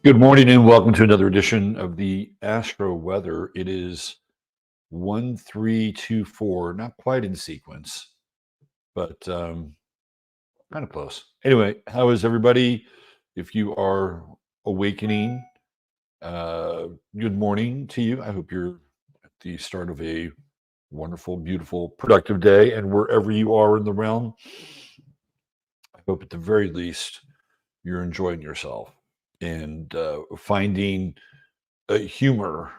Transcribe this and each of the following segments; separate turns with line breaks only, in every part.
Good morning and welcome to another edition of the Astro Weather. It is 1324, not quite in sequence, but kind of close. Anyway, how is everybody? If you are awakening, good morning to you. I hope you're at the start of a wonderful, beautiful, productive day. And wherever you are in the realm, I hope at the very least you're enjoying yourself and finding humor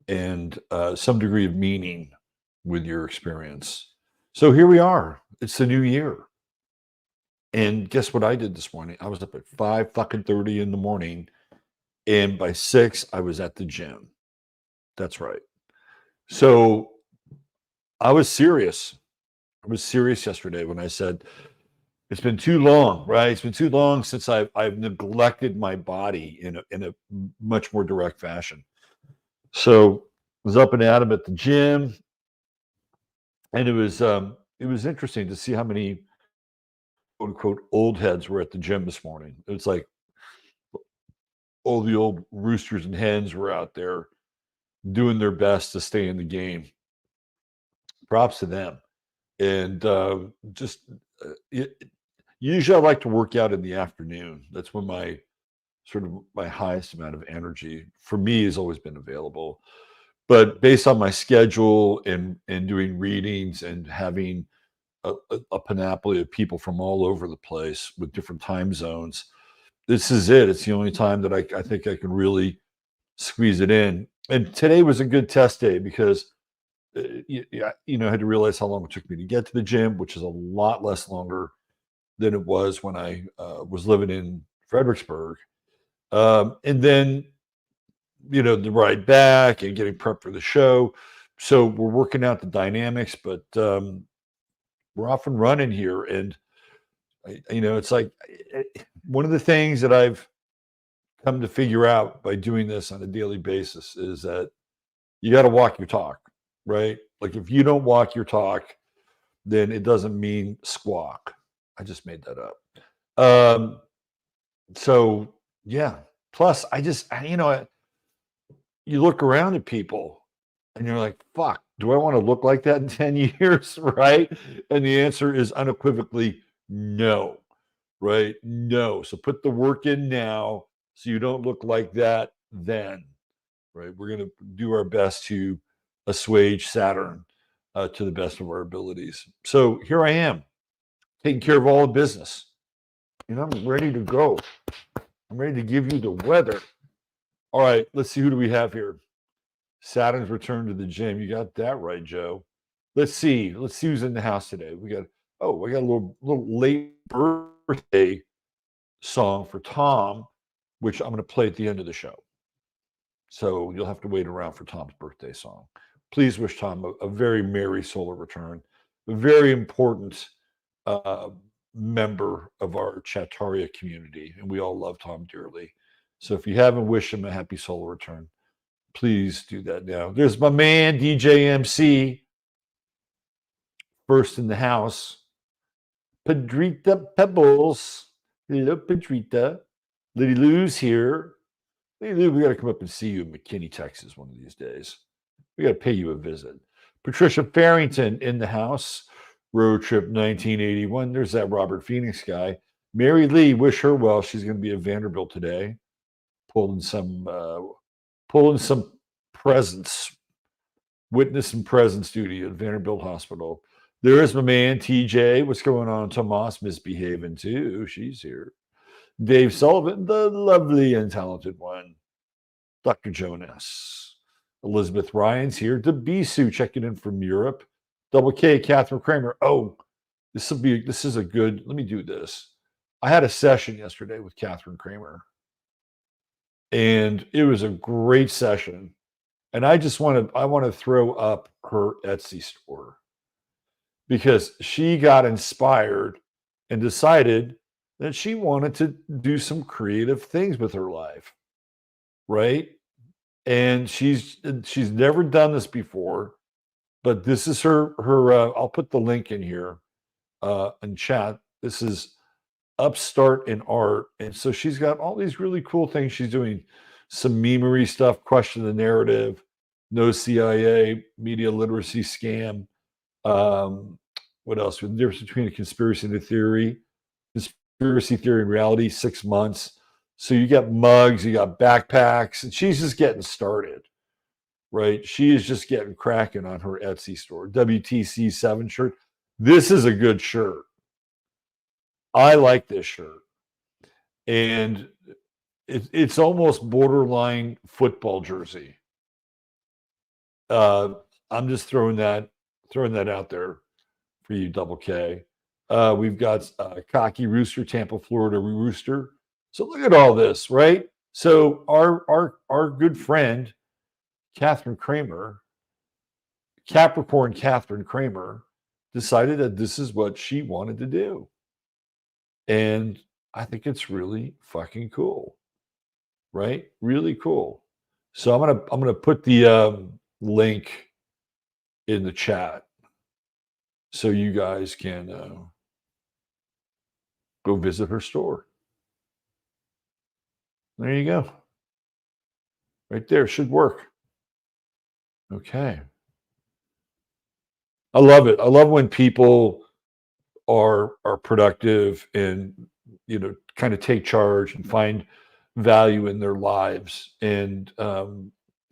and some degree of meaning with your experience. So here we are. It's the new year. And guess what I did this morning? I was up at 5 fucking 30 in the morning. And by 6, I was at the gym. That's right. So I was serious. I was serious yesterday when I said, it's been too long, right? It's been too long since I've neglected my body in a much more direct fashion. So I was up and at 'em at the gym, and it was interesting to see how many quote unquote old heads were at the gym this morning. It was like all the old roosters and hens were out there doing their best to stay in the game. Props to them. And just it, usually I like to work out in the afternoon. That's when my sort of my highest amount of energy for me has always been available. But based on my schedule and doing readings and having a panoply of people from all over the place with different time zones, this is it. It's the only time that I think I can really squeeze it in. And today was a good test day because I had to realize how long it took me to get to the gym, which is a lot less longer than it was when I was living in Fredericksburg. And then the ride back and getting prepped for the show. So we're working out the dynamics, but we're off and running here. And it's like one of the things that I've come to figure out by doing this on a daily basis is that you got to walk your talk, right? Like if you don't walk your talk, then it doesn't mean squawk. I just made that up. Um, so yeah. Plus, you look around at people and you're like, fuck, do I want to look like that in 10 years? Right. And the answer is unequivocally no, right? No. So put the work in now so you don't look like that then, right? We're going to do our best to assuage Saturn to the best of our abilities. So here I am, taking care of all the business. And I'm ready to go. I'm ready to give you the weather. All right, let's see, who do we have here? Saturn's return to the gym. You got that right, Joe. Let's see. Let's see who's in the house today. We got a little late birthday song for Tom, which I'm going to play at the end of the show. So you'll have to wait around for Tom's birthday song. Please wish Tom a very merry solar return. A very important uh, member of our Chattaria community, and we all love Tom dearly. So if you haven't wished him a happy solar return, please do that now. There's my man, DJ MC, first in the house. Pedrita Pebbles. Hello, Pedrita. Liddy Lou's here. Liddy Lou, we got to come up and see you in McKinney, Texas one of these days. We got to pay you a visit. Patricia Farrington in the house. Road Trip 1981. There's that Robert Phoenix guy. Mary Lee, wish her well. She's going to be at Vanderbilt today, pulling some presents, witness and presence duty at Vanderbilt Hospital. There is my man, TJ. What's going on? Tomas misbehaving too. She's here. Dave Sullivan, the lovely and talented one. Dr. Jonas. Elizabeth Ryan's here. Debisu checking in from Europe. Double K, Catherine Kramer. Oh, this is a good, let me do this. I had a session yesterday with Catherine Kramer, and it was a great session. And I want to throw up her Etsy store because she got inspired and decided that she wanted to do some creative things with her life, right? And she's never done this before, but this is her I'll put the link in here in chat. This is upstart in art. And so she's got all these really cool things she's doing. Some memery stuff, question the narrative, no CIA, media literacy scam. Um, what else? The difference between a conspiracy and a theory, conspiracy theory and reality, 6 months. So you got mugs, you got backpacks, and she's just getting started, right? She is just getting cracking on her Etsy store. WTC7 shirt. This is a good shirt. I like this shirt. And it's almost borderline football jersey. I'm just throwing that out there for you, Double K. We've got Cocky Rooster, Tampa, Florida Rooster. So look at all this, right? So our good friend Catherine Kramer, Capricorn Catherine Kramer, decided that this is what she wanted to do, and I think it's really fucking cool, right? Really cool. So I'm gonna put the link in the chat so you guys can go visit her store. There you go. Right there. Should work. Okay. I love it. I love when people are productive and kind of take charge and find value in their lives and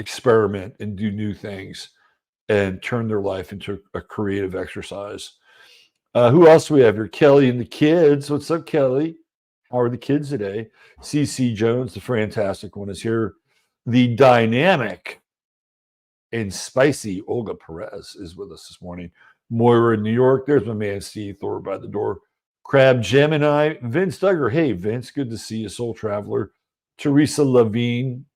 experiment and do new things and turn their life into a creative exercise. Who else do we have here? Kelly and the kids. What's up, Kelly? How are the kids today? CC Jones, the fantastic one, is here. The dynamic and spicy Olga Perez is with us this morning. Moira in New York. There's my man Steve Thor by the door. Crab Gemini. Vince Duggar. Hey, Vince. Good to see you, Soul Traveler. Teresa Levine.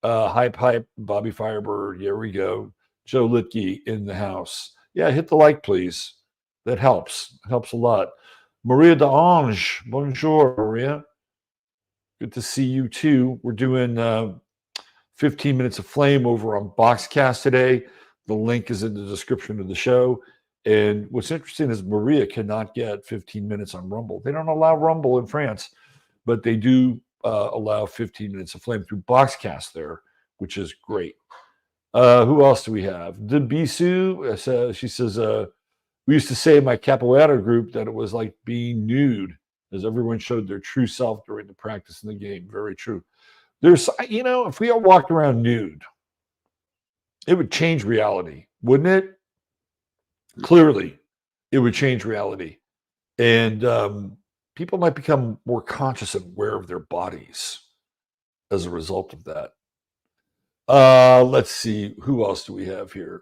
Hype. Bobby Firebird. Here we go. Joe Litke in the house. Yeah, hit the like, please. That helps. Helps a lot. Maria DeAnge. Bonjour, Maria. Good to see you too. We're doing 15 minutes of flame over on Boxcast today. The link is in the description of the show. And what's interesting is Maria cannot get 15 minutes on Rumble. They don't allow Rumble in France, but they do allow 15 minutes of flame through Boxcast there, which is great. Who else do we have? Debisu, she says, we used to say in my capoeira group that it was like being nude as everyone showed their true self during the practice in the game. Very true. There's, if we all walked around nude, it would change reality, wouldn't it? Clearly, it would change reality. And people might become more conscious and aware of their bodies as a result of that. Let's see. Who else do we have here?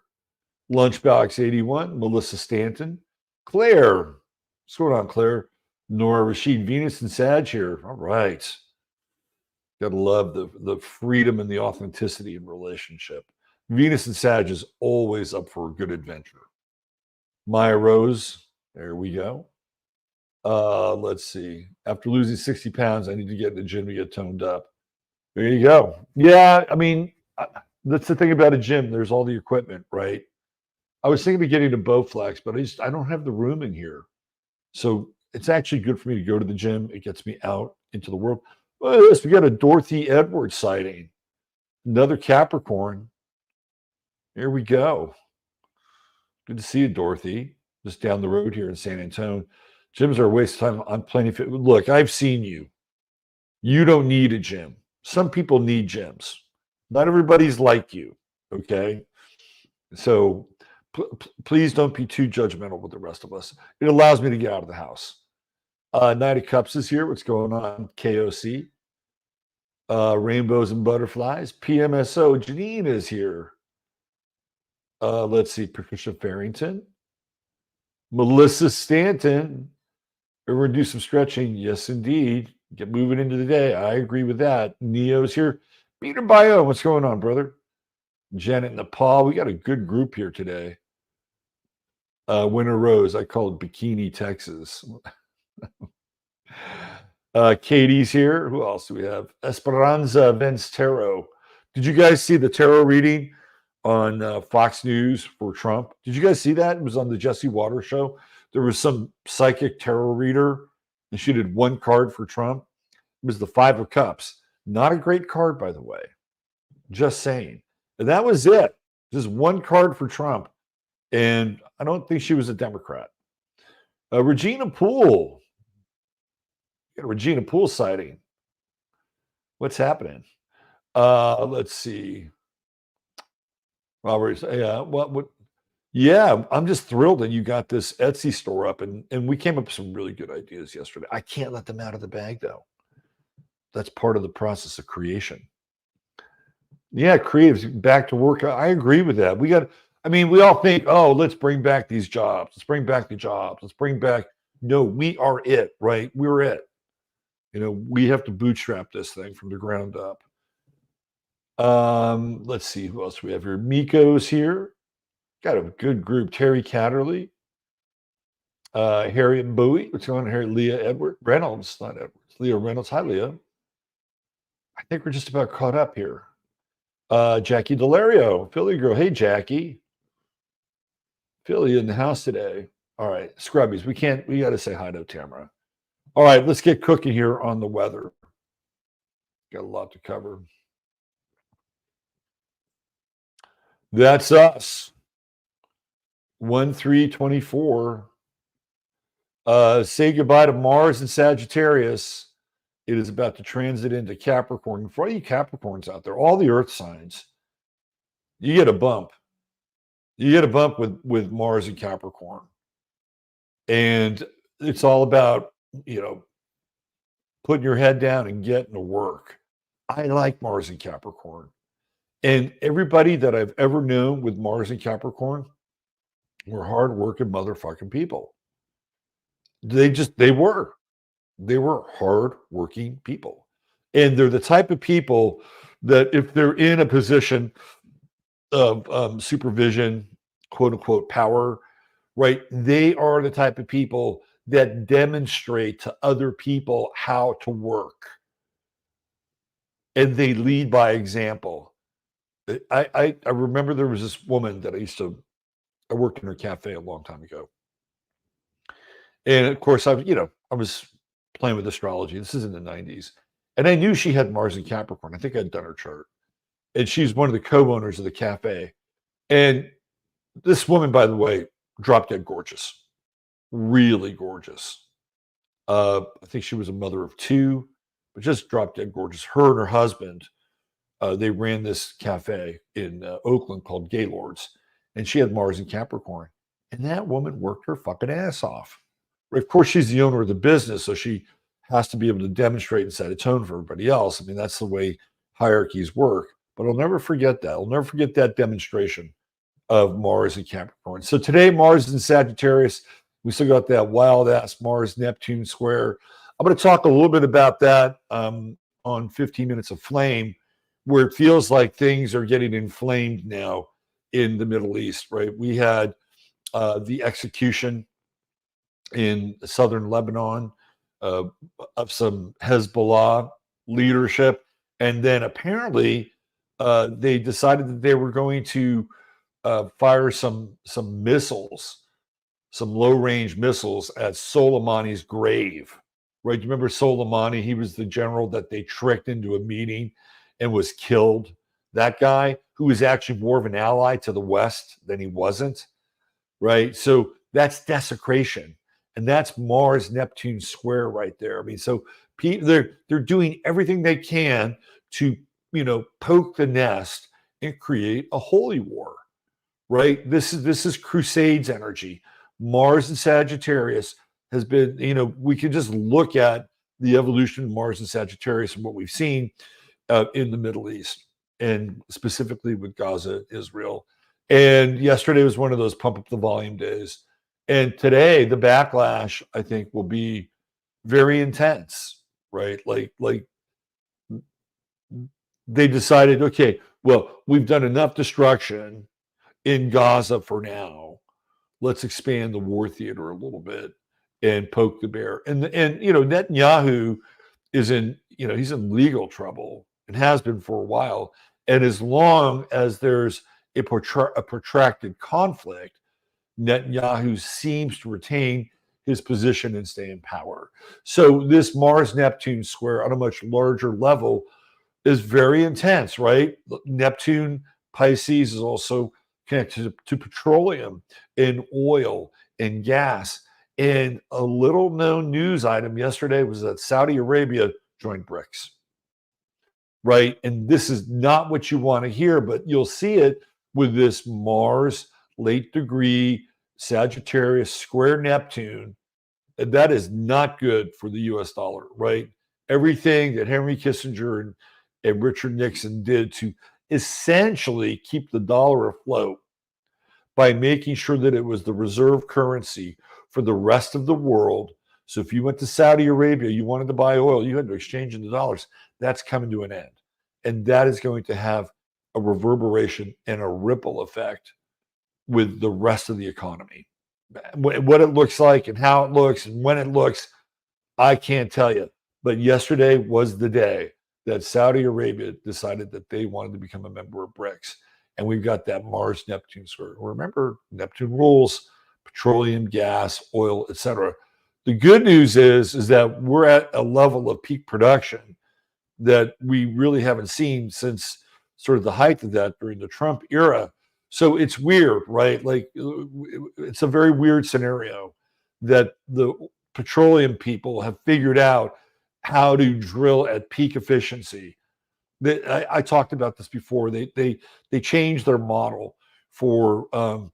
Lunchbox 81, Melissa Stanton, Claire. What's going on, Claire? Nora Rashid, Venus and Sag here. All right. Gotta love the freedom and the authenticity in relationship. Venus and Sag is always up for a good adventure. Maya Rose, there we go. Let's see. After losing 60 pounds, I need to get in the gym to get toned up. There you go. Yeah, I mean, that's the thing about a gym. There's all the equipment, right? I was thinking of getting a Bowflex, but I don't have the room in here. So it's actually good for me to go to the gym. It gets me out into the world. Look at this. We got a Dorothy Edwards sighting. Another Capricorn. Here we go. Good to see you, Dorothy. Just down the road here in San Antonio. Gyms are a waste of time. I'm plenty fit. Look, I've seen you. You don't need a gym. Some people need gyms. Not everybody's like you. Okay. So please don't be too judgmental with the rest of us. It allows me to get out of the house. Knight of Cups is here. What's going on? KOC. Rainbows and Butterflies. PMSO. Janine is here. Let's see. Patricia Farrington. Melissa Stanton. We're going to do some stretching. Yes, indeed. Get moving into the day. I agree with that. Neo's here. Peter Bio. What's going on, brother? Janet Nepal. We got a good group here today. Winter Rose. I call it Bikini, Texas. Katie's here. Who else do we have? Esperanza Vence Tarot. Did you guys see the tarot reading on Fox News for Trump? Did you guys see that? It was on the Jesse Waters show. There was some psychic tarot reader and she did one card for Trump. It was the Five of Cups. Not a great card, by the way. Just saying. And that was it. Just one card for Trump. And I don't think she was a Democrat. Regina Poole. Regina Poole sighting. What's happening? Let's see. Robert, yeah, what? Yeah, I'm just thrilled that you got this Etsy store up, and we came up with some really good ideas yesterday. I can't let them out of the bag though. That's part of the process of creation. Yeah, creatives back to work. I agree with that. We all think, oh, let's bring back these jobs. Let's bring back the jobs. Let's bring back. No, we are it, right? We're it. We have to bootstrap this thing from the ground up. Let's see who else we have here. Miko's here. Got a good group. Terry Catterley, Harriet Bowie. What's going on here? Leah Reynolds, not Edwards. Leah Reynolds. Hi, Leah. I think we're just about caught up here. Jackie Delario, Philly girl. Hey, Jackie. Philly in the house today. All right, Scrubbies. We got to say hi to Tamara. All right, let's get cooking here on the weather. Got a lot to cover. That's us. 1/3/24. Say goodbye to Mars and Sagittarius. It is about to transit into Capricorn. For all you Capricorns out there, all the Earth signs, you get a bump. You get a bump with Mars and Capricorn. And it's all about, putting your head down and getting to work. I like Mars and Capricorn. And everybody that I've ever known with Mars and Capricorn were hardworking motherfucking people. They were hardworking people. And they're the type of people that if they're in a position of supervision, quote unquote, power, right? They are the type of people that demonstrate to other people how to work. And they lead by example. I remember there was this woman that I worked in her cafe a long time ago. And of course, I was playing with astrology. This is in the 90s. And I knew she had Mars and Capricorn. I think I'd done her chart. And she's one of the co-owners of the cafe. And this woman, by the way, drop dead gorgeous. Really gorgeous. I think she was a mother of two, but just drop dead gorgeous. Her and her husband, they ran this cafe in Oakland called Gaylord's. And she had Mars and Capricorn. And that woman worked her fucking ass off. Of course, she's the owner of the business, so she has to be able to demonstrate and set a tone for everybody else. I mean, that's the way hierarchies work. But I'll never forget that. I'll never forget that demonstration of Mars and Capricorn. So today, Mars and Sagittarius, we still got that wild-ass Mars-Neptune square. I'm going to talk a little bit about that on 15 Minutes of Flame, where it feels like things are getting inflamed now in the Middle East, right? We had the execution in southern Lebanon of some Hezbollah leadership. And then apparently they decided that they were going to fire some missiles, some low-range missiles at Soleimani's grave. Right? You remember Soleimani? He was the general that they tricked into a meeting and was killed. That guy who was actually more of an ally to the West than he wasn't. Right? So that's desecration. And that's Mars-Neptune square right there. I mean, so they're doing everything they can to, poke the nest and create a holy war, right? This is Crusades energy. Mars and Sagittarius has been, we can just look at the evolution of Mars and Sagittarius and what we've seen in the Middle East, and specifically with Gaza, Israel. And yesterday was one of those pump up the volume days. And today, the backlash, I think, will be very intense, right? Like they decided, okay, well, we've done enough destruction in Gaza for now. Let's expand the war theater a little bit and poke the bear. And Netanyahu is he's in legal trouble and has been for a while. And as long as there's a protracted conflict, Netanyahu seems to retain his position and stay in power. So this Mars-Neptune square on a much larger level is very intense, right? Neptune Pisces is also connected to petroleum and oil and gas. And a little known news item yesterday was that Saudi Arabia joined BRICS, right? And this is not what you want to hear, but you'll see it with this Mars late degree Sagittarius square Neptune. And that is not good for the US dollar, right? Everything that Henry Kissinger and Richard Nixon did to essentially keep the dollar afloat by making sure that it was the reserve currency for the rest of the world. So if you went to Saudi Arabia, you wanted to buy oil, you had to exchange into dollars. That's coming to an end. And that is going to have a reverberation and a ripple effect with the rest of the economy. What it looks like and how it looks and when it looks, I can't tell you. But yesterday was the day that Saudi Arabia decided that they wanted to become a member of BRICS. And we've got that Mars-Neptune square. Remember, Neptune rules petroleum, gas, oil, etc. The good news is that we're at a level of peak production that we really haven't seen since sort of the height of that during the Trump era. So it's weird, right? Like it's a very weird scenario that the petroleum people have figured out how to drill at peak efficiency. I talked about this before. They changed their model for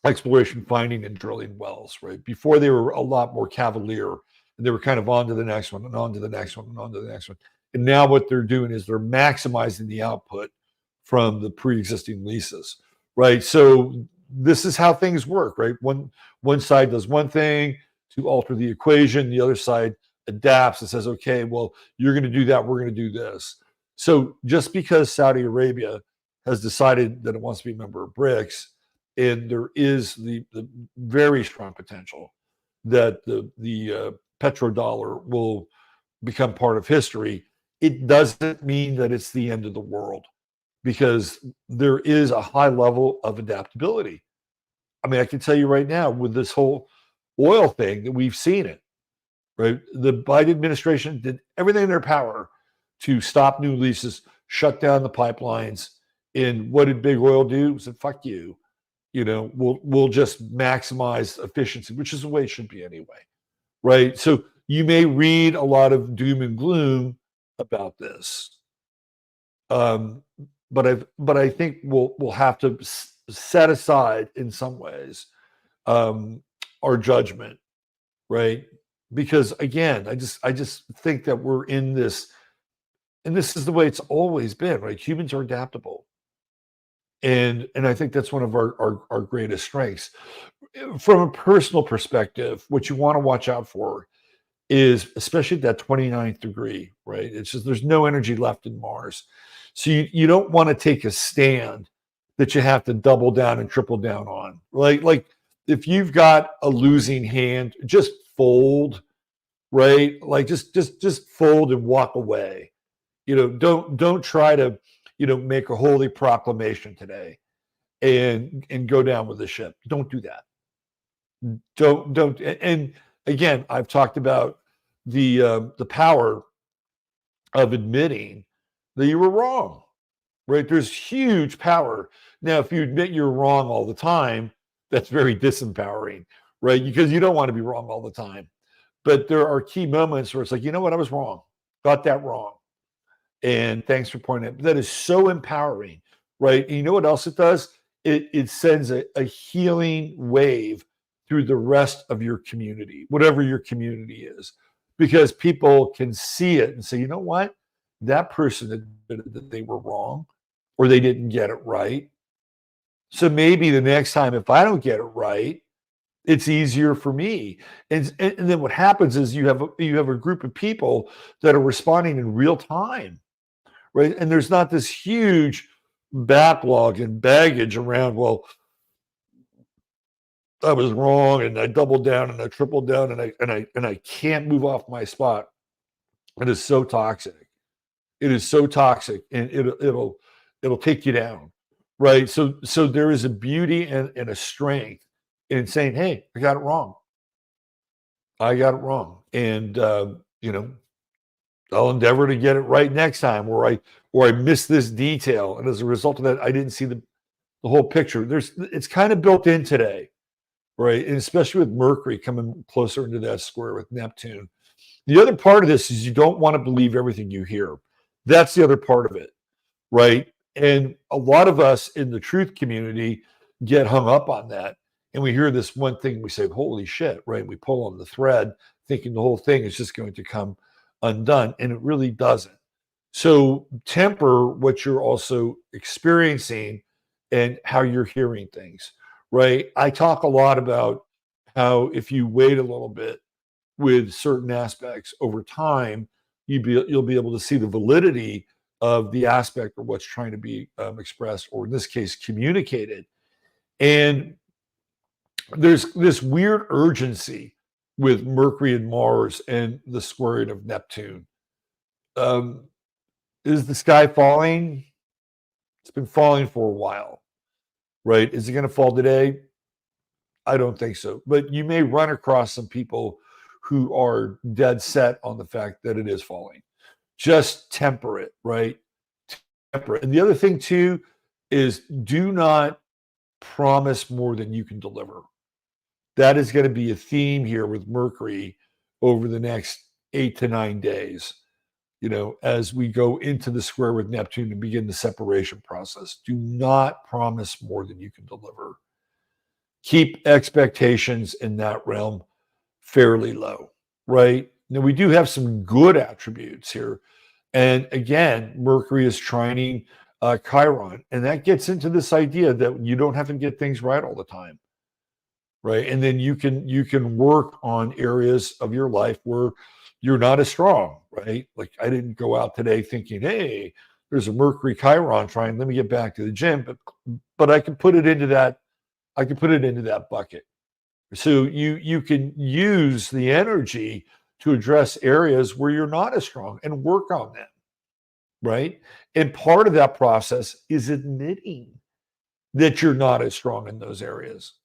exploration, finding, and drilling wells. Right before, they were a lot more cavalier, and they were kind of on to the next one, and on to the next one, and on to the next one. And now what they're doing is they're maximizing the output from the pre-existing leases. Right. So this is how things work. Right. One side does one thing to alter the equation. The other side adapts and says, okay, well, you're going to do that. We're going to do this. So just because Saudi Arabia has decided that it wants to be a member of BRICS, and there is the very strong potential that the petrodollar will become part of history, it doesn't mean that it's the end of the world, because there is a high level of adaptability. I mean, I can tell you right now with this whole oil thing that we've seen it, right? The Biden administration did everything in their power to stop new leases, shut down the pipelines. And what did big oil do? It said, fuck you. We'll just maximize efficiency, which is the way it should be anyway, right? So you may read a lot of doom and gloom about this, but I think we'll have to set aside in some ways our judgment, right? Because again, I just think that we're in this, and this is the way it's always been, right? Humans are adaptable. And I think that's one of our greatest strengths. From a personal perspective, what you want to watch out for is especially that 29th degree, right? It's just there's no energy left in Mars. So you don't want to take a stand that you have to double down and triple down on. Like if you've got a losing hand, just fold, right? Like just fold and walk away. Don't try to make a holy proclamation today and go down with the ship. Don't do that. Don't. And again, I've talked about the power of admitting that you were wrong, right? There's huge power. Now, if you admit you're wrong all the time, that's very disempowering, right? Because you don't want to be wrong all the time. But there are key moments where it's like, you know what, I was wrong. Got that wrong. And thanks for pointing out. That is so empowering, right? And you know what else it does? It sends a healing wave through the rest of your community, whatever your community is, because people can see it and say, you know what? That person admitted that they were wrong or they didn't get it right. So maybe the next time, if I don't get it right, it's easier for me. And then what happens is you have a group of people that are responding in real time. Right. And there's not this huge backlog and baggage around, well, I was wrong and I doubled down and I tripled down and I can't move off my spot. It is so toxic. It is so toxic, and it'll take you down. Right. So there is a beauty and a strength in saying, hey, I got it wrong. I got it wrong. And, I'll endeavor to get it right next time, or I missed this detail. And as a result of that, I didn't see the whole picture. It's kind of built in today, right? And especially with Mercury coming closer into that square with Neptune. The other part of this is you don't want to believe everything you hear. That's the other part of it, right? And a lot of us in the truth community get hung up on that. And we hear this one thing, we say, holy shit, right? We pull on the thread thinking the whole thing is just going to come undone. And it really doesn't. So temper what you're also experiencing and how you're hearing things, right? I talk a lot about how if you wait a little bit with certain aspects over time, you'll be able to see the validity of the aspect or what's trying to be expressed, or in this case, communicated. And there's this weird urgency with Mercury and Mars and the squaring of Neptune. Um, is the sky falling? It's been falling for a while, right? Is it going to fall today? I don't think so. But you may run across some people who are dead set on the fact that it is falling. Just temper it, right? Temper it. And the other thing, too, is do not promise more than you can deliver. That is going to be a theme here with Mercury over the next 8 to 9 days, as we go into the square with Neptune and begin the separation process. Do not promise more than you can deliver. Keep expectations in that realm fairly low, right? Now, we do have some good attributes here. And again, Mercury is trining Chiron. And that gets into this idea that you don't have to get things right all the time, right? And then you can work on areas of your life where you're not as strong, right? Like I didn't go out today thinking, hey, there's a Mercury Chiron trine. Let me get back to the gym. But I can put it into that. I can put it into that bucket. So you can use the energy to address areas where you're not as strong and work on them, right? And part of that process is admitting that you're not as strong in those areas.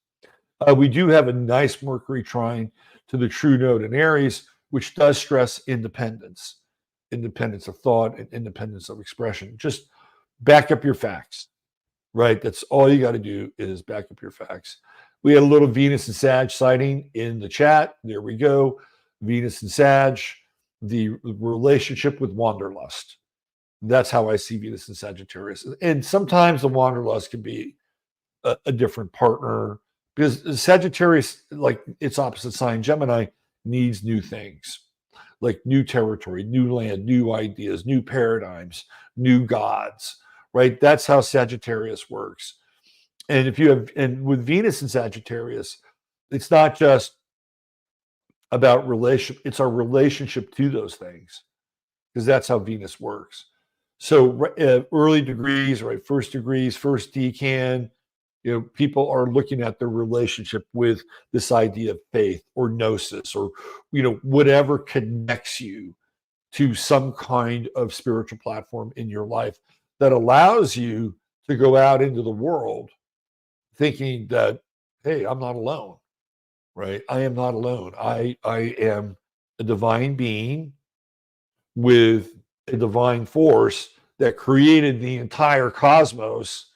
We do have a nice Mercury trine to the true node in Aries, which does stress independence of thought and independence of expression. Just back up your facts, right? That's all you got to do is back up your facts. We had a little Venus and Sag sighting in the chat. There we go. Venus and Sag, the relationship with wanderlust. That's how I see Venus and Sagittarius. And sometimes the wanderlust can be a different partner, because Sagittarius, like its opposite sign, Gemini, needs new things, like new territory, new land, new ideas, new paradigms, new gods, right? That's how Sagittarius works. And and with Venus and Sagittarius, it's not just about it's our relationship to those things, because that's how Venus works. So early degrees, right? First degrees, first decan, people are looking at their relationship with this idea of faith or gnosis, or, whatever connects you to some kind of spiritual platform in your life that allows you to go out into the world thinking that, hey, I'm not alone, right? I am not alone. I am a divine being with a divine force that created the entire cosmos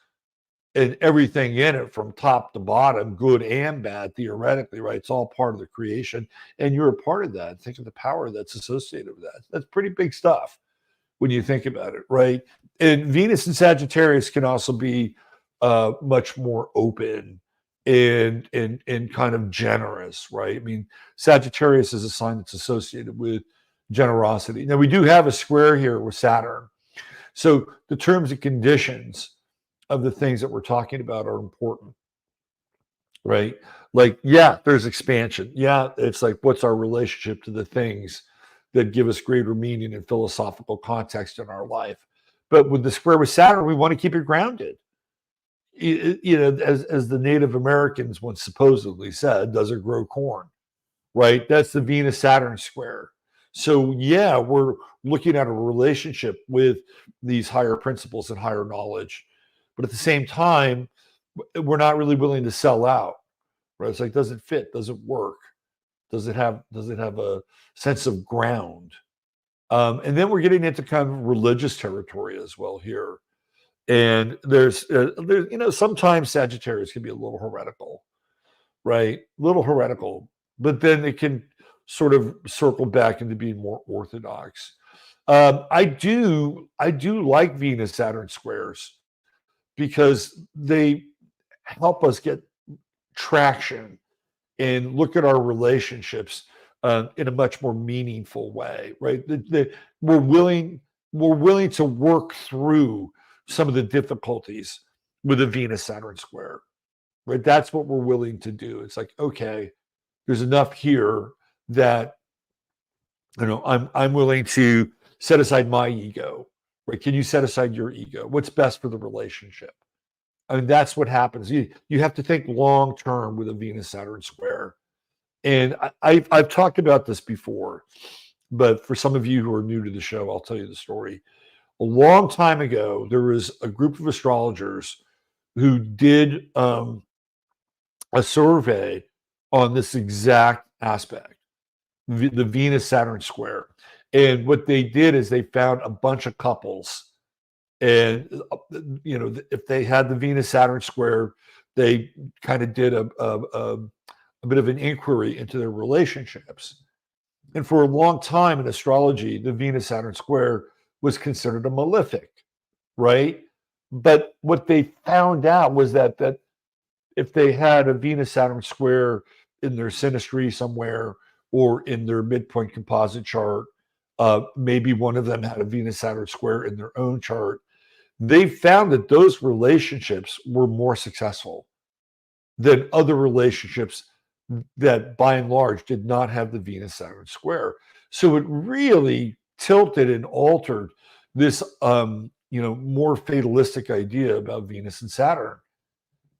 and everything in it from top to bottom, good and bad, theoretically, right? It's all part of the creation. And you're a part of that. Think of the power that's associated with that. That's pretty big stuff when you think about it, right? And Venus and Sagittarius can also be much more open and kind of generous, right? I mean, Sagittarius is a sign that's associated with generosity. Now, we do have a square here with Saturn. So the terms and conditions of the things that we're talking about are important, right? Like, yeah, there's expansion. Yeah, it's like, what's our relationship to the things that give us greater meaning and philosophical context in our life? But with the square with Saturn, we want to keep it grounded. As the Native Americans once supposedly said, does it grow corn? Right? That's the Venus Saturn square. So yeah, we're looking at a relationship with these higher principles and higher knowledge, but at the same time, we're not really willing to sell out. Right? It's like, doesn't fit, doesn't work. Does it have a sense of ground? And then we're getting into kind of religious territory as well here. And there's sometimes Sagittarius can be a little heretical, right? A little heretical, but then it can sort of circle back into being more orthodox. I do like Venus Saturn squares because they help us get traction and look at our relationships in a much more meaningful way, right? We're willing to work through some of the difficulties with a Venus Saturn square, right? That's what we're willing to do. It's like, okay, there's enough here that I'm willing to set aside my ego, right? Can you set aside your ego? What's best for the relationship? I mean, that's what happens. You have to think long term with a Venus Saturn square. And I've talked about this before, but for some of you who are new to the show, I'll tell you the story. A long time ago, there was a group of astrologers who did a survey on this exact aspect, the Venus Saturn square. And what they did is they found a bunch of couples, and if they had the Venus Saturn square, they kind of did a bit of an inquiry into their relationships. And for a long time in astrology, the Venus Saturn square was considered a malefic, right? But what they found out was that if they had a Venus Saturn square in their synastry somewhere or in their midpoint composite chart, maybe one of them had a Venus Saturn square in their own chart, they found that those relationships were more successful than other relationships that by and large did not have the Venus Saturn square. So it really tilted and altered this more fatalistic idea about Venus and Saturn.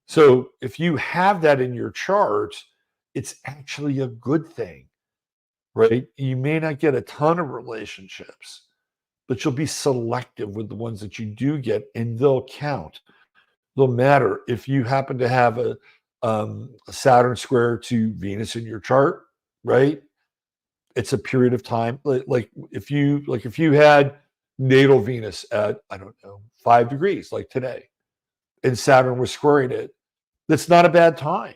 So if you have that in your chart, it's actually a good thing, right? You may not get a ton of relationships, but you'll be selective with the ones that you do get, and they'll count. They'll matter. If you happen to have a Saturn square to Venus in your chart, right? It's a period of time. Like if you had natal Venus at, I don't know, 5 degrees, like today, and Saturn was squaring it, that's not a bad time,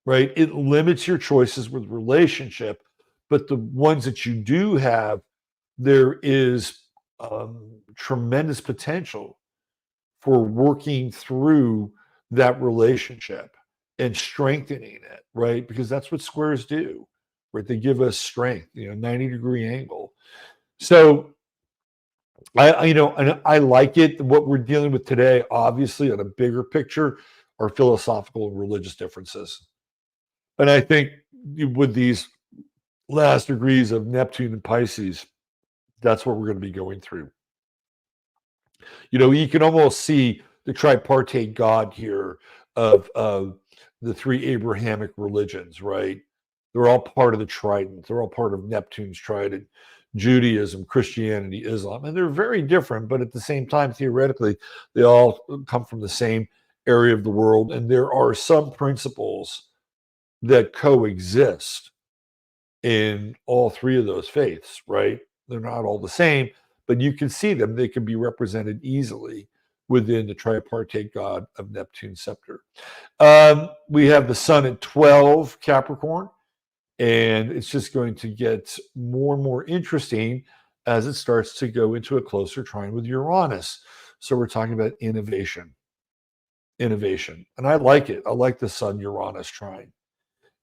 right? It limits your choices with relationship, but the ones that you do have, there is tremendous potential for working through that relationship and strengthening it, right? Because that's what squares do, right? They give us strength, 90-degree angle. So I like it. What we're dealing with today, obviously, on a bigger picture, are philosophical and religious differences. And I think with these last degrees of Neptune and Pisces, that's what we're going to be going through. You can almost see the tripartite God here of the three Abrahamic religions, right? They're all part of the trident. They're all part of Neptune's trident. Judaism, Christianity, Islam, and they're very different, but at the same time, theoretically, they all come from the same area of the world, and there are some principles that coexist in all three of those faiths, right? They're not all the same, but you can see them. They can be represented easily within the tripartite God of Neptune's scepter. We have the sun at 12 Capricorn, and it's just going to get more and more interesting as it starts to go into a closer trine with Uranus. So we're talking about innovation. And I like it. I like the sun Uranus trine.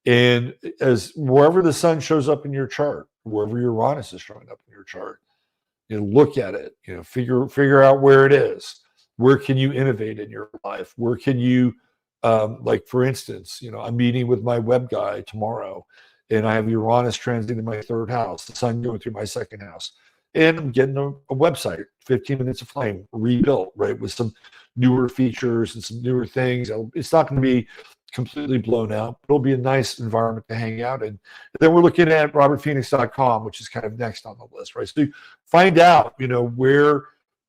And as wherever the sun shows up in your chart, wherever Uranus is showing up in your chart, look at it, figure out where it is. Where can you innovate in your life? Where can you, like for instance, I'm meeting with my web guy tomorrow, and I have Uranus transiting my third house, the sun going through my second house. And I'm getting a website, 15 Minutes of Flame, rebuilt, right, with some newer features and some newer things. It's not going to be completely blown out, but it'll be a nice environment to hang out in. And then we're looking at robertphoenix.com, which is kind of next on the list, right? So you find out, where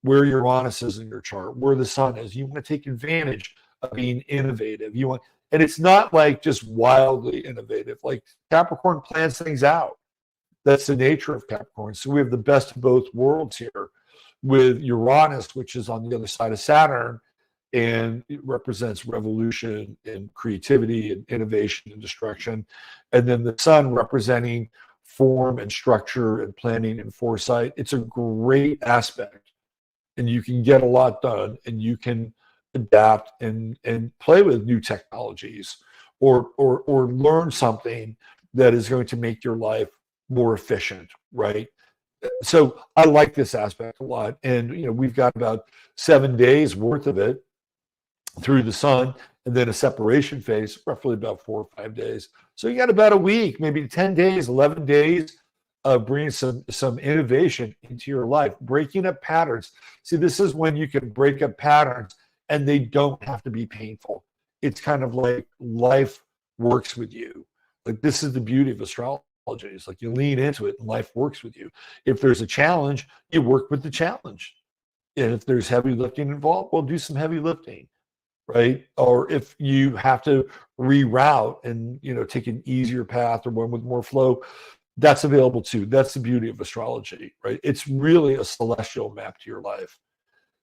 Uranus is in your chart, where the sun is. You want to take advantage of being innovative. And it's not like just wildly innovative. Like Capricorn plans things out. That's the nature of Capricorn. So we have the best of both worlds here with Uranus, which is on the other side of Saturn, and it represents revolution and creativity and innovation and destruction. And then the sun representing form and structure and planning and foresight. It's a great aspect, and you can get a lot done, and you can adapt and play with new technologies, or learn something that is going to make your life more efficient, right? So I like this aspect a lot. And we've got about 7 days worth of it through the sun, and then a separation phase, roughly about 4 or 5 days. So you got about a week, maybe 10 days, 11 days of bringing some innovation into your life, breaking up patterns. See, this is when you can break up patterns and they don't have to be painful. It's kind of like life works with you. Like, this is the beauty of astrology. It's like you lean into it and life works with you. If there's a challenge, you work with the challenge. And if there's heavy lifting involved, well, do some heavy lifting, right? Or if you have to reroute and take an easier path or one with more flow, that's available too. That's the beauty of astrology, right? It's really a celestial map to your life.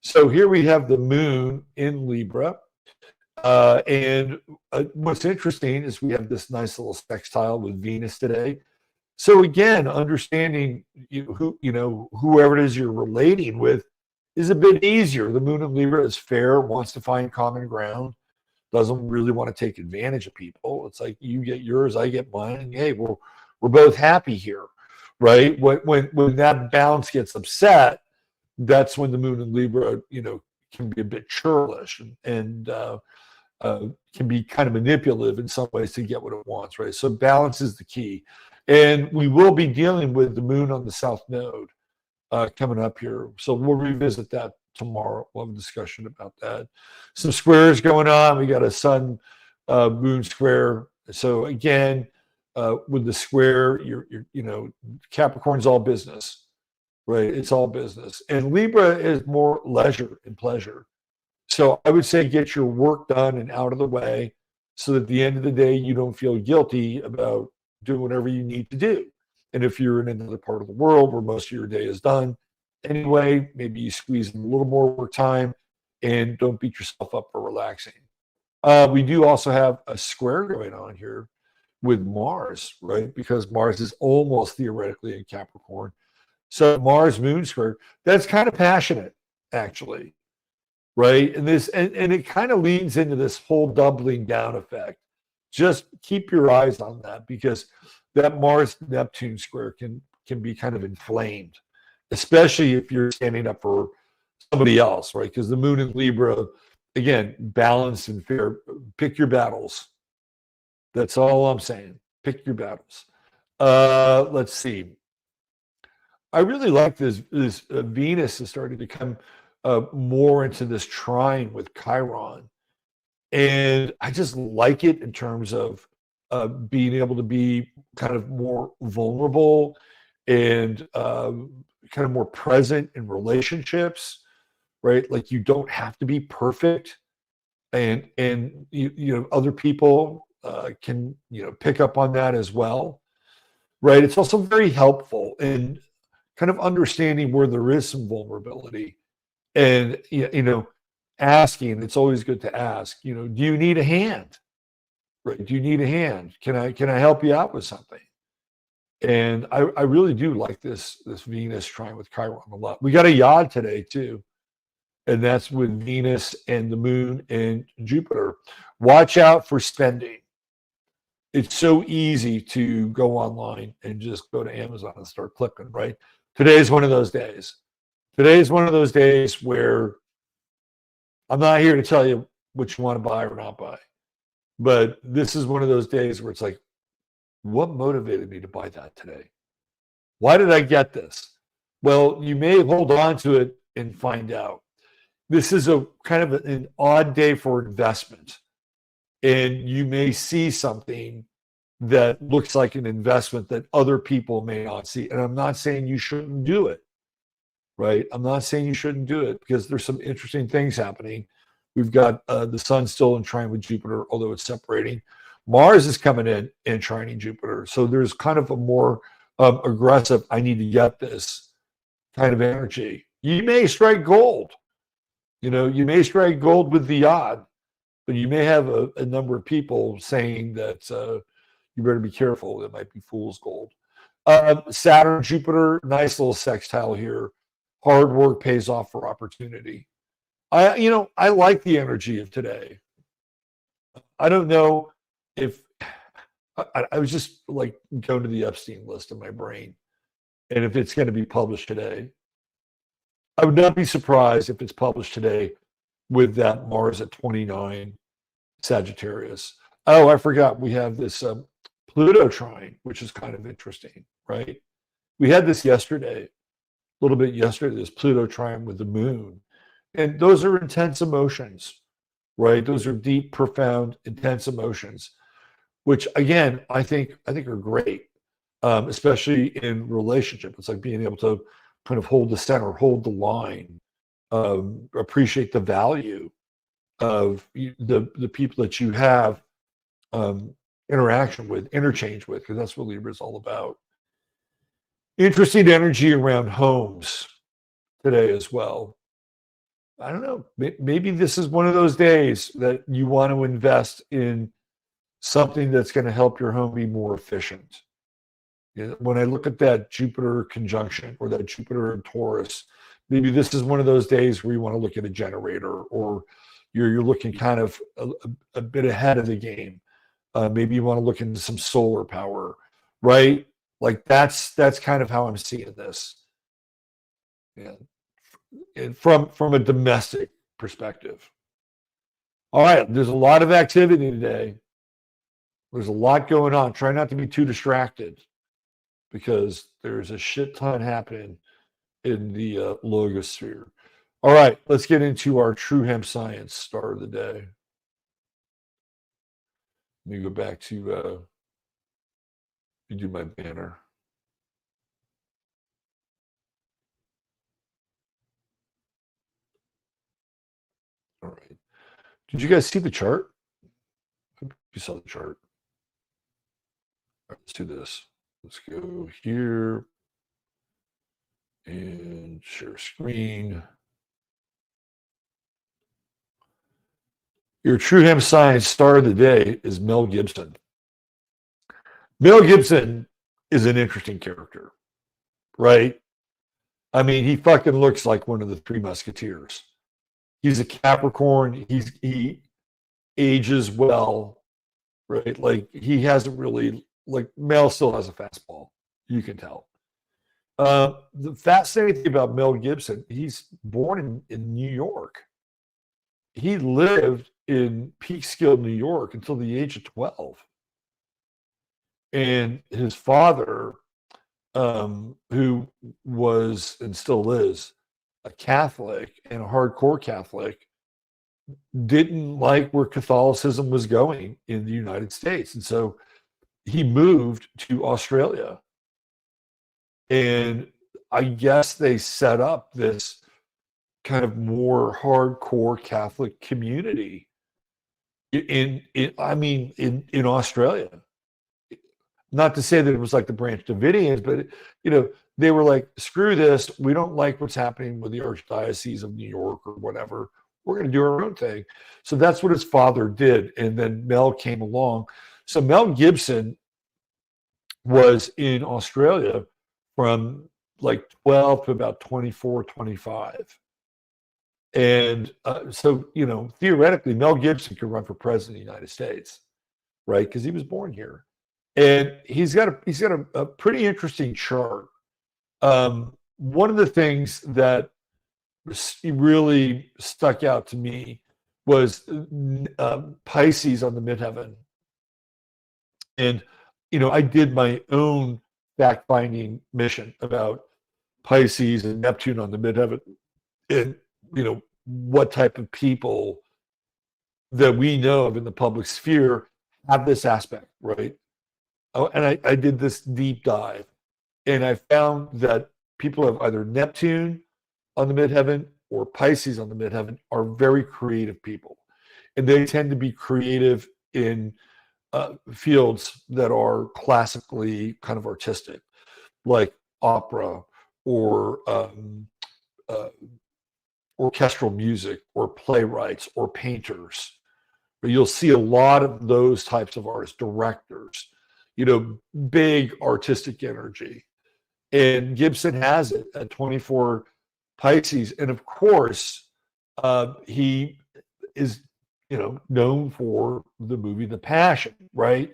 So here we have the moon in Libra. And what's interesting is we have this nice little sextile with Venus today. So again, understanding whoever it is you're relating with is a bit easier. The moon in Libra is fair, wants to find common ground, doesn't really want to take advantage of people. It's like, you get yours, I get mine, and hey, we're both happy here, right? When that balance gets upset, that's when the moon in Libra, can be a bit churlish and can be kind of manipulative in some ways to get what it wants, right? So balance is the key. And we will be dealing with the moon on the south node coming up here. So we'll revisit that tomorrow. We'll have a discussion about that. Some squares going on. We got a sun moon square. So again, with the square, you're Capricorn's all business, right? It's all business. And Libra is more leisure and pleasure. So I would say get your work done and out of the way so that at the end of the day, you don't feel guilty about doing whatever you need to do. And if you're in another part of the world where most of your day is done anyway, maybe you squeeze in a little more work time and don't beat yourself up for relaxing. We do also have a square going on here with Mars, right? Because Mars is almost theoretically in Capricorn. So Mars moon square, that's kind of passionate, actually, right? And it kind of leans into this whole doubling down effect. Just keep your eyes on that, because that Mars Neptune square can be kind of inflamed, especially if you're standing up for somebody else, right? Because the moon in Libra, again, balanced and fair. Pick your battles. That's all I'm saying. Pick your battles. Let's see. I really like this Venus is starting to come more into this trine with Chiron. And I just like it in terms of being able to be kind of more vulnerable and kind of more present in relationships, right? Like, you don't have to be perfect, and other people can pick up on that as well, right? It's also very helpful in kind of understanding where there is some vulnerability, and asking. It's always good to ask, do you need a hand? Right? Do you need a hand? Can I help you out with something? And I really do like this Venus trine with Chiron a lot. We got a yod today too, and that's with Venus and the moon and Jupiter. Watch out for spending. It's so easy to go online and just go to Amazon and start clicking, right? Today's one of those days. Today's one of those days where I'm not here to tell you what you want to buy or not buy, but this is one of those days where it's like, what motivated me to buy that today? Why did I get this? Well, you may hold on to it and find out. This is a kind of an odd day for investment, and you may see something that looks like an investment that other people may not see. And I'm not saying you shouldn't do it, right? I'm not saying you shouldn't do it, because there's some interesting things happening. We've got the sun still in trine with Jupiter, although it's separating. Mars is coming in and trining Jupiter. So there's kind of a more aggressive, I need to get this kind of energy. You may strike gold. You may strike gold with the odd, but you may have a number of people saying that you better be careful. It might be fool's gold. Saturn, Jupiter, nice little sextile here. Hard work pays off for opportunity. I like the energy of today. I don't know if I was just like going to the Epstein list in my brain, and if it's going to be published today. I would not be surprised if it's published today with that Mars at 29 Sagittarius. Oh, I forgot. We have this Pluto trine, which is kind of interesting, right? We had this yesterday, a little bit yesterday, this Pluto trine with the moon. And those are intense emotions, right? Those are deep, profound, intense emotions, which again, I think are great, especially in relationship. It's like being able to kind of hold the center, hold the line, appreciate the value of the people that you have interaction with, interchange with, because that's what Libra is all about. Interesting energy around homes today as well. I don't know. Maybe this is one of those days that you want to invest in something that's going to help your home be more efficient. When I look at that Jupiter conjunction or that Jupiter and Taurus, maybe this is one of those days where you want to look at a generator, or you're looking kind of a bit ahead of the game. Maybe you want to look into some solar power, right? Like that's kind of how I'm seeing this. Yeah. And from a domestic perspective. All right, there's a lot of activity today. There's a lot going on. Try not to be too distracted, because there's a shit ton happening in the logosphere. All right, let's get into our True Hemp Science star of the day. Let me go back to do my banner. All right. Did you guys see the chart? You saw the chart. All right, let's do this. Let's go here and share screen. Your True Hemp Science star of the day is Mel Gibson. Mel Gibson is an interesting character, right? I mean, he fucking looks like one of the Three Musketeers. He's a Capricorn. He ages well, right? Like he hasn't really, like Mel still has a fastball. You can tell. The fascinating thing about Mel Gibson, he's born in New York. He lived in Peekskill, New York until the age of 12. And his father, who was and still is a Catholic and a hardcore Catholic, didn't like where Catholicism was going in the United States. And so he moved to Australia. And I guess they set up this kind of more hardcore Catholic community in Australia. Not to say that it was like the Branch Davidians, but they were like, screw this. We don't like what's happening with the Archdiocese of New York or whatever. We're going to do our own thing. So that's what his father did. And then Mel came along. So Mel Gibson was in Australia from like 12 to about 24, 25. And so, theoretically, Mel Gibson could run for president of the United States, right? Because he was born here. And he's got a pretty interesting chart. One of the things that really stuck out to me was Pisces on the midheaven. And, I did my own fact-finding mission about Pisces and Neptune on the midheaven, and, what type of people that we know of in the public sphere have this aspect, right? Oh, and I did this deep dive, and I found that people have either Neptune on the midheaven or Pisces on the midheaven are very creative people. And they tend to be creative in fields that are classically kind of artistic, like opera or uh, orchestral music or playwrights or painters. But you'll see a lot of those types of artists, directors, big artistic energy. And Gibson has it at 24 Pisces. And of course, he is, known for the movie The Passion, right?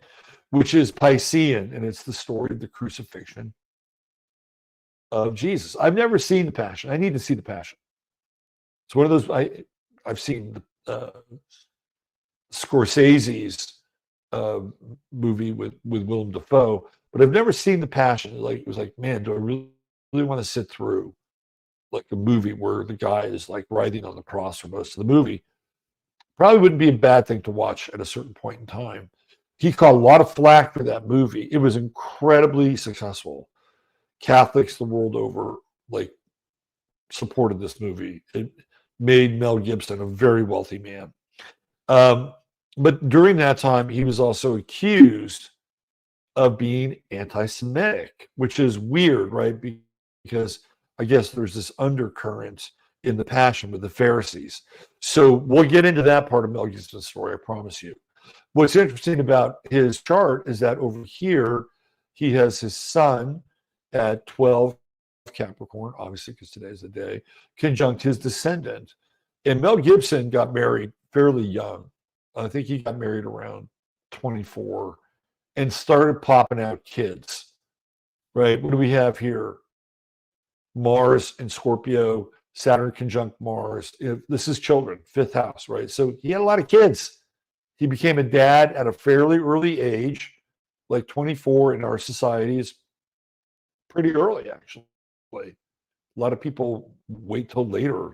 Which is Piscean, and it's the story of the crucifixion of Jesus. I've never seen The Passion. I need to see The Passion. It's one of those I've seen Scorsese's movie with Willem Dafoe, but I've never seen The Passion. It was like, man, do I really want to sit through like a movie where the guy is like writhing on the cross for most of the movie? Probably wouldn't be a bad thing to watch at a certain point in time. He caught a lot of flack for that movie. It was incredibly successful. Catholics the world over like supported this movie. It made Mel Gibson a very wealthy man. But during that time, he was also accused of being anti-Semitic, which is weird, right? Because I guess there's this undercurrent in The Passion with the Pharisees. So we'll get into that part of Mel Gibson's story, I promise you. What's interesting about his chart is that over here, he has his sun at 12 Capricorn, obviously, because today is the day, conjunct his descendant. And Mel Gibson got married fairly young. I think he got married around 24 and started popping out kids, right? What do we have here? Mars in Scorpio, Saturn conjunct Mars. This is children, fifth house, right? So he had a lot of kids. He became a dad at a fairly early age, like 24 in our society is pretty early, actually. A lot of people wait till later,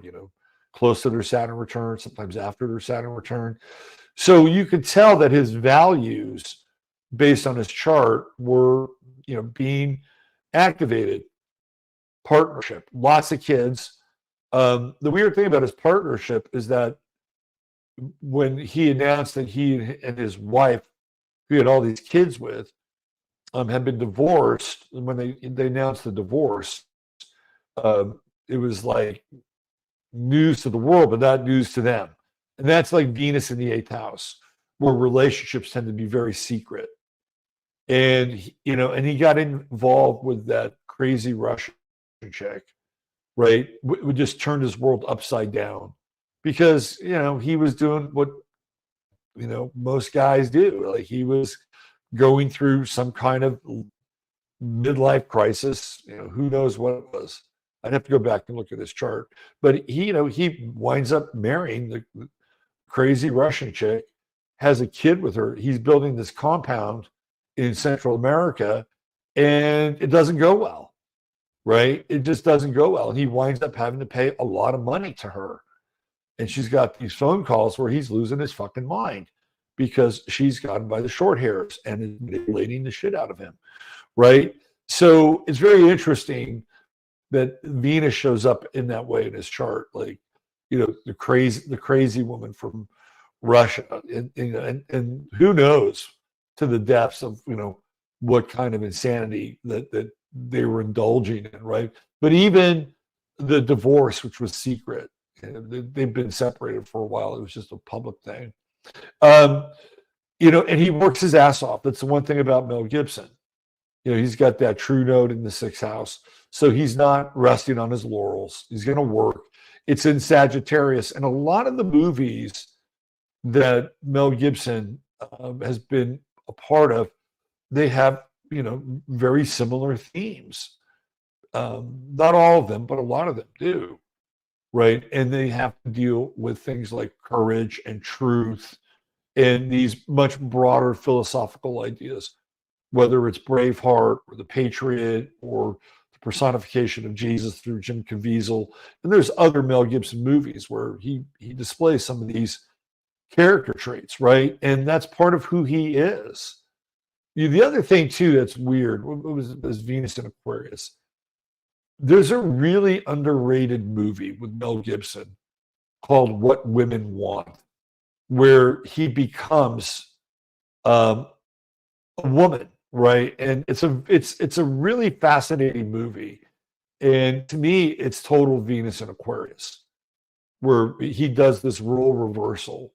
close to their Saturn return, sometimes after their Saturn return. So you could tell that his values based on his chart were, being activated. Partnership, lots of kids. The weird thing about his partnership is that when he announced that he and his wife, who he had all these kids with, had been divorced, and when they announced the divorce, it was like news to the world, but not news to them. And that's like Venus in the 8th house, where relationships tend to be very secret. And he got involved with that crazy Russian chick, right? Would just turn his world upside down because he was doing what most guys do. Like he was going through some kind of midlife crisis. Who knows what it was? I'd have to go back and look at his chart. But he winds up marrying the crazy Russian chick, has a kid with her. He's building this compound in Central America, and it doesn't go well, right? It just doesn't go well. And he winds up having to pay a lot of money to her. And she's got these phone calls where he's losing his fucking mind because she's got him by the short hairs and is manipulating the shit out of him, right? So it's very interesting that Venus shows up in that way in his chart, like the crazy woman from Russia, and who knows to the depths of what kind of insanity that they were indulging in, right? But even the divorce, which was secret, they've been separated for a while. It was just a public thing, and he works his ass off. That's the one thing about Mel Gibson. He's got that true node in the 6th house. So he's not resting on his laurels. He's going to work. It's in Sagittarius. And a lot of the movies that Mel Gibson has been a part of, they have, very similar themes. Not all of them, but a lot of them do, right? And they have to deal with things like courage and truth and these much broader philosophical ideas, whether it's Braveheart or The Patriot or the personification of Jesus through Jim Caviezel. And there's other Mel Gibson movies where he displays some of these character traits, right? And that's part of who he is. The other thing too that's weird was Venus in Aquarius. There's a really underrated movie with Mel Gibson called What Women Want, where he becomes um, a woman, right? And it's a really fascinating movie. And to me, it's total Venus and Aquarius, where he does this role reversal.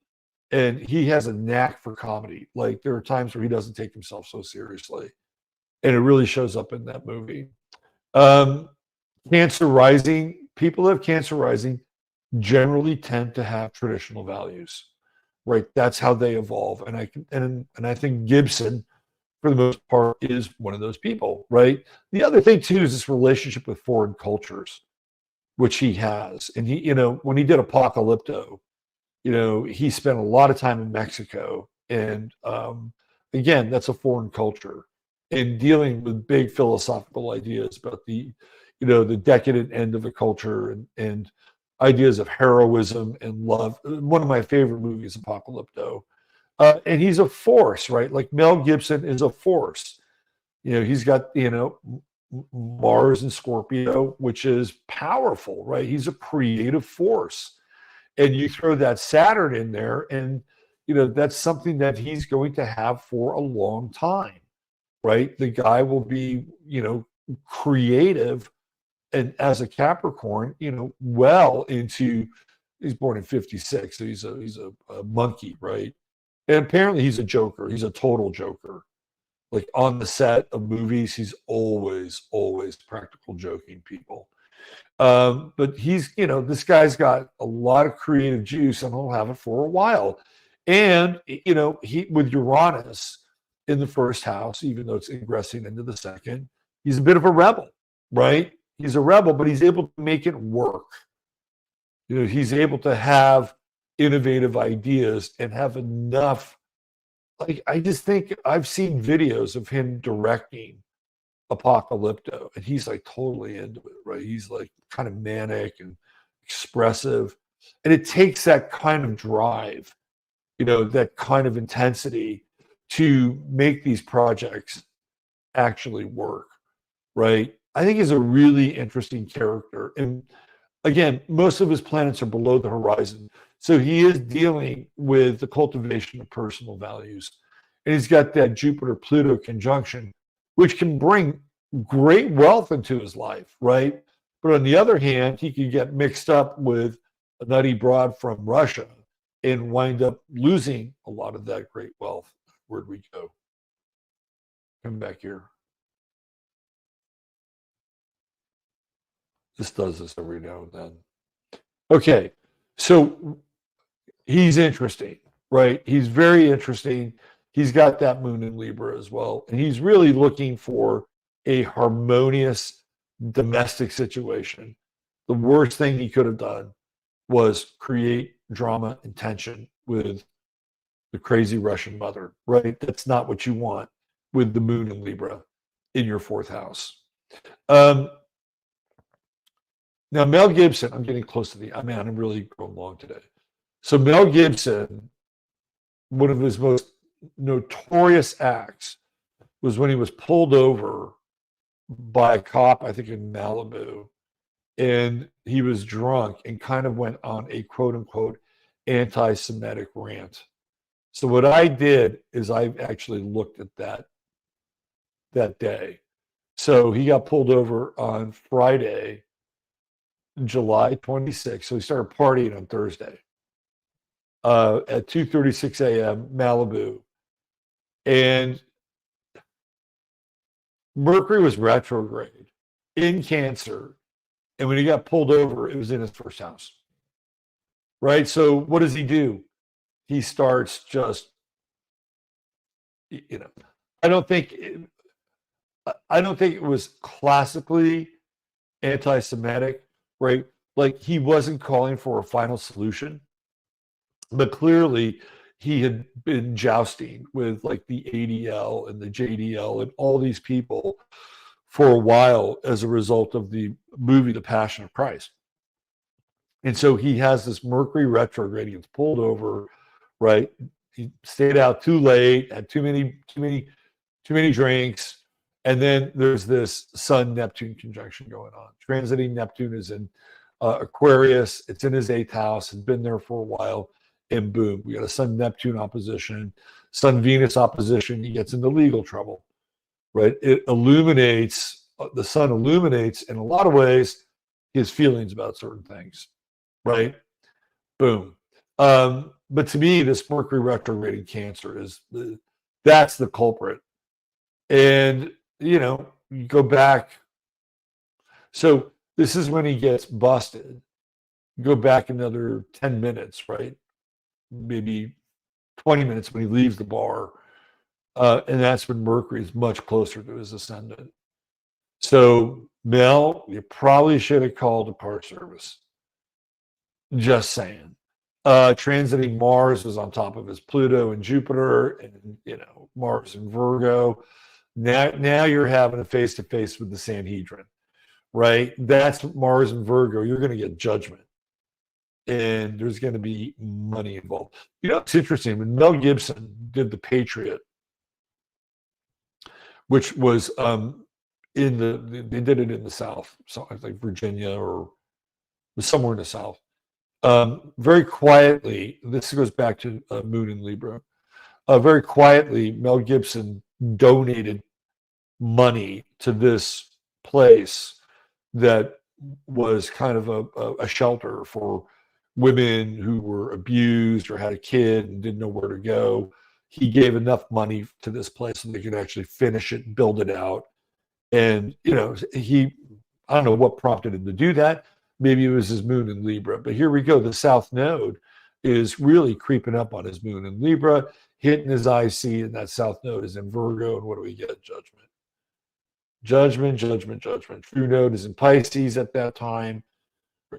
And he has a knack for comedy. Like there are times where he doesn't take himself so seriously. And it really shows up in that movie. Um, Cancer rising, people that have cancer rising generally tend to have traditional values, right? That's how they evolve. And I think Gibson, for the most part, is one of those people, right? The other thing too is this relationship with foreign cultures, which he has. And when he did Apocalypto, he spent a lot of time in Mexico. And again, that's a foreign culture. And dealing with big philosophical ideas about the decadent end of a culture and ideas of heroism and love. One of my favorite movies, Apocalypto. And he's a force, right? Like Mel Gibson is a force. He's got, Mars and Scorpio, which is powerful, right? He's a creative force. And you throw that Saturn in there, and that's something that he's going to have for a long time, right? The guy will be, creative, and as a Capricorn, well into. He's born in '56, so he's a monkey, right? And apparently he's a joker. He's a total joker. Like on the set of movies, he's always practical joking people. But this guy's got a lot of creative juice and he'll have it for a while. And, he with Uranus in the first house, even though it's ingressing into the second, he's a bit of a rebel, right? He's a rebel, but he's able to make it work. He's able to have innovative ideas and have enough. Like, I just think I've seen videos of him directing Apocalypto, and he's like totally into it, right? He's like kind of manic and expressive, and it takes that kind of drive, that kind of intensity to make these projects actually work, right? I think he's a really interesting character, and again, most of his planets are below the horizon, so he is dealing with the cultivation of personal values, and he's got that Jupiter-Pluto conjunction, which can bring great wealth into his life, right? But on the other hand, he could get mixed up with a nutty broad from Russia and wind up losing a lot of that great wealth. Where'd we go? Come back here. This does this every now and then. Okay, so he's interesting, right? He's very interesting. He's got that moon in Libra as well. And he's really looking for a harmonious domestic situation. The worst thing he could have done was create drama and tension with the crazy Russian mother, right? That's not what you want with the moon in Libra in your fourth house. Now, Mel Gibson, I'm getting close to I'm really going long today. So Mel Gibson, one of his most notorious acts was when he was pulled over by a cop, I think in Malibu, and he was drunk and kind of went on a quote unquote anti-Semitic rant. So what I did is I actually looked at that day. So he got pulled over on Friday, July 26th. So he started partying on Thursday at 2:36 a.m. Malibu. And Mercury was retrograde in Cancer. And when he got pulled over, it was in his first house. Right? So what does he do? He starts just, I don't think it was classically anti-Semitic, right? Like he wasn't calling for a final solution, but clearly he had been jousting with like the ADL and the JDL and all these people for a while as a result of the movie The Passion of Christ. And so he has this Mercury retrograde. He gets pulled over, right? He stayed out too late, had too many drinks, And then there's this Sun-Neptune conjunction going on. Transiting Neptune is in Aquarius. It's in his 8th house. It's been there for a while. And boom, we got a Sun-Neptune opposition, Sun-Venus opposition. He gets into legal trouble, right? It illuminates, the Sun illuminates in a lot of ways his feelings about certain things, right? Boom. But to me, this Mercury retrograde in Cancer that's the culprit. And, you go back. So this is when he gets busted. Go back another 10 minutes, right? Maybe 20 minutes when he leaves the bar. And that's when Mercury is much closer to his ascendant. So, Mel, you probably should have called a park service. Just saying. Transiting Mars was on top of his Pluto and Jupiter, and Mars and Virgo. Now you're having a face-to-face with the Sanhedrin, right? That's Mars and Virgo. You're going to get judgment, and there's going to be money involved. It's interesting. When Mel Gibson did The Patriot, which was they did it in the South, so I think Virginia or somewhere in the South. Very quietly, this goes back to Moon in Libra. Very quietly, Mel Gibson donated money to this place that was kind of a shelter for women who were abused or had a kid and didn't know where to go. He gave enough money to this place so they could actually finish it, build it out. And, I don't know what prompted him to do that. Maybe it was his Moon in Libra. But here we go. The South Node is really creeping up on his Moon in Libra, hitting his IC, and that South Node is in Virgo. And what do we get? Judgment. Judgment, judgment, judgment. True Node is in Pisces at that time.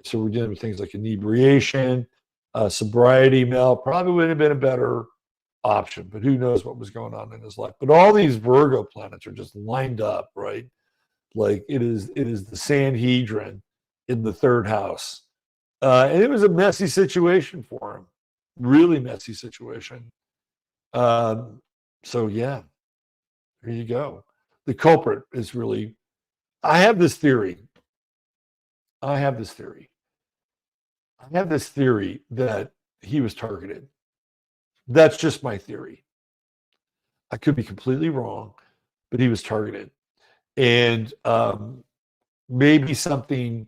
So we're dealing with things like inebriation, sobriety. Mel probably would have been a better option, but who knows what was going on in his life. But all these Virgo planets are just lined up, right? Like it is the Sanhedrin in the 3rd house. And it was a messy situation for him. Really messy situation. So yeah, there you go. The culprit is really, I have this theory that he was targeted. That's just my theory. I could be completely wrong, but he was targeted. And maybe something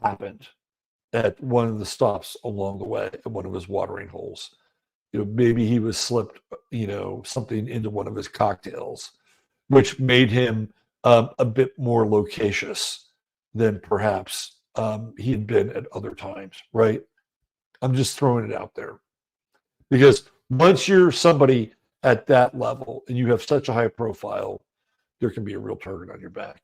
happened at one of the stops along the way at one of his watering holes. Maybe he was slipped, something into one of his cocktails, which made him a bit more loquacious than perhaps he had been at other times, right? I'm just throwing it out there. Because once you're somebody at that level and you have such a high profile, there can be a real target on your back.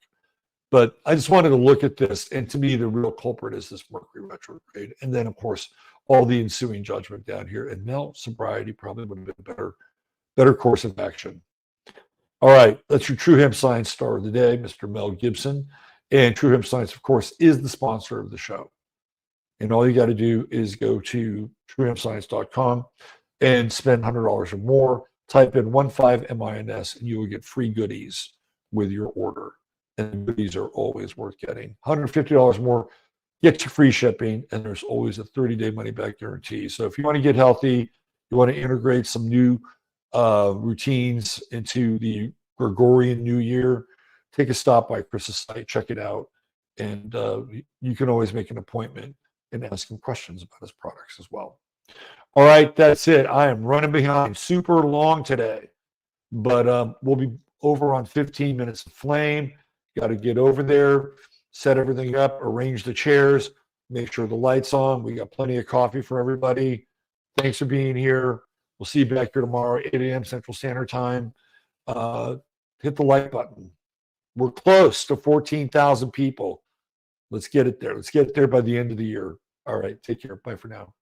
But I just wanted to look at this, and to me, the real culprit is this Mercury retrograde. And then, of course, all the ensuing judgment down here. And Mel, sobriety probably would have been a better course of action. All right, that's your True Hemp Science star of the day, Mr. Mel Gibson. And True Hemp Science, of course, is the sponsor of the show. And all you got to do is go to truehempscience.com and spend $100 or more. Type in 15MINS, and you will get free goodies with your order. And goodies are always worth getting. $150 more, get you free shipping, and there's always a 30-day money-back guarantee. So if you want to get healthy, you want to integrate some new routines into the Gregorian New Year, take a stop by Chris's site, check it out, and you can always make an appointment and ask him questions about his products as well. All right, that's it. I am running behind super long today, but we'll be over on 15 minutes of flame. Got to get over there, set everything up, arrange the chairs, make sure the light's on. We got plenty of coffee for everybody. Thanks for being here. We'll see you back here tomorrow, 8 a.m. Central Standard Time. Hit the like button. We're close to 14,000 people. Let's get it there. Let's get it there by the end of the year. All right, take care. Bye for now.